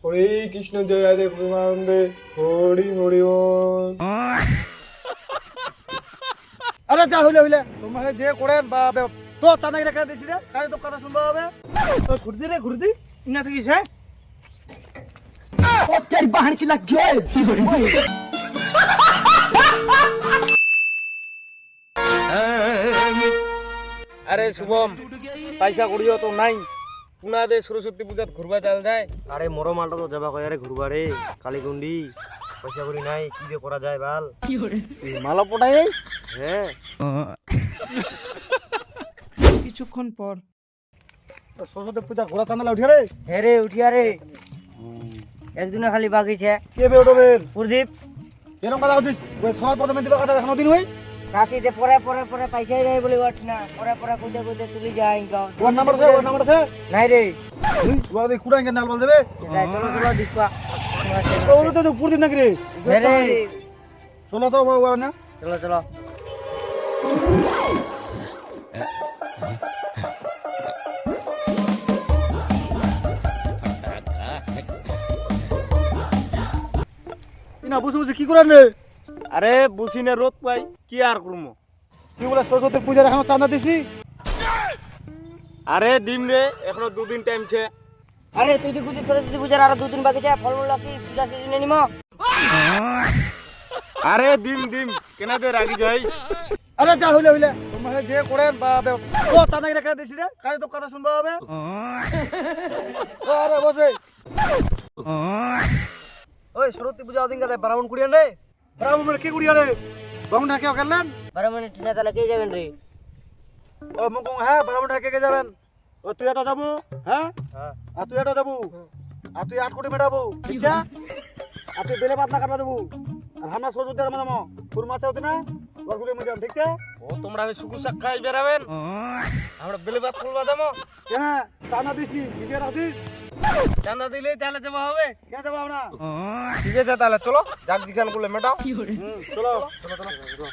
হরে কৃষ্ণ জয় দেব প্রেমানন্দে হরি হরি বল। আরে যা হইলে হইলে তোমাকে যে করেন বা তো চাঁদা রেখে দিছি রে কাজে তো কথা শুনবা হবে। ওই ঘুরতি রে ঘুরতি ইনা থাকিস হ্যাঁ ও চাই বাহার কি লাগ জয় কি হরি আরে শুভম পয়সা করিও তো নাই পুনা দে সরস্বতী পূজাত ঘুরবা চাল যায়। আরে মরো মালটা তো যাবা কয় আরে ঘুরবা রে কালীগুন্ডি পয়সা করি নাই কি দিয়ে করা যায় বাল মালা পটাই হ্যাঁ কিছুক্ষণ পর সরস্বতী পূজা ঘোড়া চাঁদা উঠিয়া রে হ্যাঁ রে উঠিয়া রে একদিনে খালি বাগিছে কে বে ওঠবে প্রদীপ এরকম কথা বলছিস সবার প্রথমে দিবা কথা এখনো দিন হই চাচিতে পরে পরে পরে পয়সাই নাই বলে ওঠ না পরে পরে কইতে কইতে চলে যায় ইনকাম ওর নাম্বার আছে নাই রে ওয়া দে কুড়াই কে নাল বল দেবে যাই চলো চলো দিপা ওরে তো পুরদিন নাকি রে হ্যাঁ রে চলো তো ওয়া না চলো চলো ইনা বসে বসে কি করেন রে আরে বুসিনে রোদ পাই কি আর করমু। কি বলে সরস্বতী পূজার এখনো চাঁদা দিছি আরে দিম রে এখনো দুদিন টাইম ছে। আরে তুই তো বুঝিস সরস্বতী পূজার আরো 2 দিন বাকি আছে ফলমূল কি পূজা সিজনে নিমো আরে দিম দিম কেনা দে রাগি যাই। আরে যা হইলে হইলে তোমাকে যে করেন বা তো চাঁদা রেখে দিছি রে কাজে তো কথা শুনবা হবে। আরে বসে ওই সরস্বতী পূজা ওদিন কালে ব্রাহ্মণ কুড়িয়ান রে ব্রাহ্মণ কি কুড়িয়া রে ব্রাহ্মণ কে করলেন 12 মিনিট না তাহলে কে যাবেন রে ও মুকু হ্যাঁ ব্রাহ্মণ কে যাবেন ও তুই এটা যাবো হ্যাঁ আর তুই এটা যাবো আর তুই 8 কোটি মেটাবো ঠিক আছে আর তুই বেলে পাতলা কাটবা দেবো আর আমরা সরস্বতী আর মাদামো তোর মাছ হতে না ওগুলো মজা ঠিক আছে ও তোমরা আমি সুকু শাক খাই বেরাবেন আমরা বেলে ভাত খুলবা দামো কেন চাঁদা দিছি দিছি রাখিস চাঁদা দিলেই তাহলে যাওয়া হবে। কে যাবো না ঠিক আছে তাহলে চলো যাক জিখান করলে মেটাও। চলো চলো চলো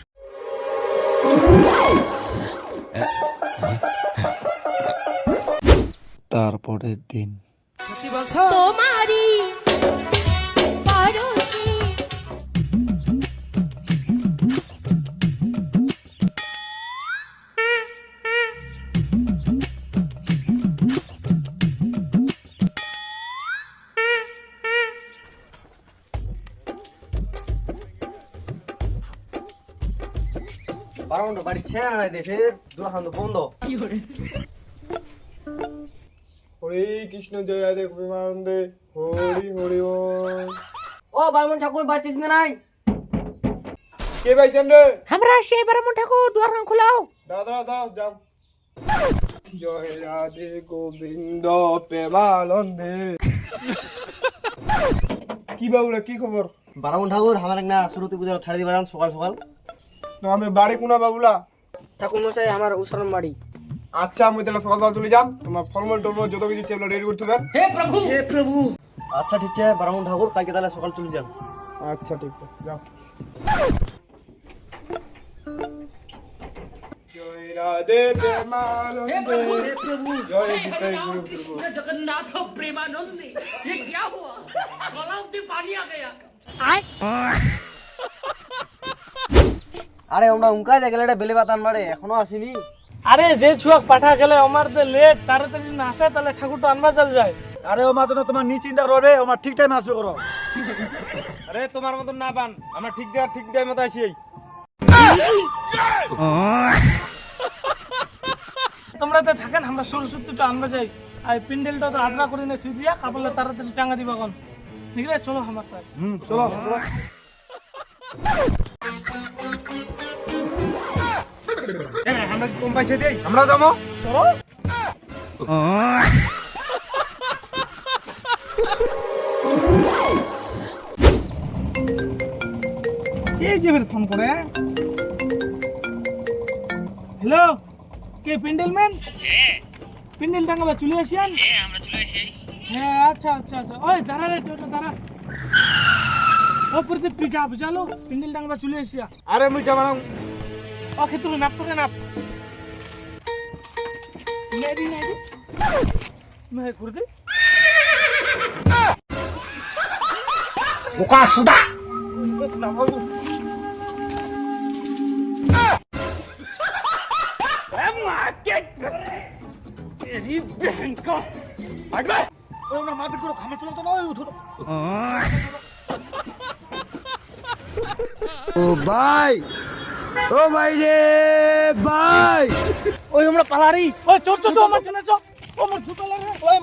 তারপরের দিন তোমারি পরশে বারাউন্ড বাড়ি ছেড়ে নাই দেখে দোকান তো বন্ধ হরে কৃষ্ণ জয় দেব প্রেমানন্দে হরি হরি বল। ও বামন ঠাকুর বাঁচিস না নাই কে পাইছেন রে আমরা সেই বামন ঠাকুর দোকান খোলাও দাও দাও দাও যাও। জয় রাধে গোবিন্দ প্রেমানন্দে। কি বাবুরা কি খবর? বামন ঠাকুর আমার না সরস্বতী পূজার ছাড়ি দিবা সকাল সকাল তো আমি বাড়ি কোনা বাবুলা? ঠাকুর মশাই আমার উসরণ বাড়ি আচ্ছা আমি তাহলে সকাল সকাল চলে যাম, তোমার ফলমূল টলমূল যত কিছু সেগুলো রেডি করতে হবে। হে প্রভু আচ্ছা ঠিক আছে বামন ঠাকুর কালকে তাহলে সকাল চলে যান আচ্ছা ঠিক আছে যাও। জয় রাধে প্রেমানন্দে জয় গীতাই গুরু গুরু। जगन्नाथ प्रेमानंदी ये क्या हुआ गलाव से पानी आ गया আরে আমরা উনকাই দেখলে এটা বেলে বাতান মারে এখনো আসেনি আরে যে ছুয়াক পাঠা গেলে আমার তো লেট তাড়াতাড়ি না আসে তাহলে ঠাকুরটা আনবা চল যায়। আরে ও মাত্র তোমার নি চিন্তা করো রে আমার ঠিক টাইমে আসবে করো। আরে তোমার মতন না পান আমরা ঠিক জায়গা ঠিক টাইম মতো আসি। তোমরা তো থাকেন আমরা সরস্বতীটা আনবা যাই আর প্যান্ডেলটা তো আদ্রা করে নে থুই দিয়া কাপড়লে তাড়াতাড়ি টাঙ্গা দিবা কোন নিকলে চলো আমার তাই চলো আমরা কি কম পয়সা দেই আমরা যাবো চলো এই যে ফোন করে হ্যালো কে প্যান্ডেল ম্যান প্যান্ডেল টাঙ্গাবা চলে আসিয়ান আমরা চলে আসি হ্যাঁ আচ্ছা আচ্ছা আচ্ছা ওই দাঁড়া রে টোটো দাঁড়া ও প্রদীপ তুই যা বুঝালো প্যান্ডেল টাঙ্গাবা চলে আসিয়া আরে মুই যাবো না ওকে তুই নাপ তোকে নাপ নেদি নেদি मैं गुरुजी বোকা সুদা ওই আমরা মারপিট করে খামে চলো তো না, ওই উঠো তো। ওই আমরা পালারি, ওই চল চল চল, আমার জন্য চল, ও আমার জুতো লাগে, ওই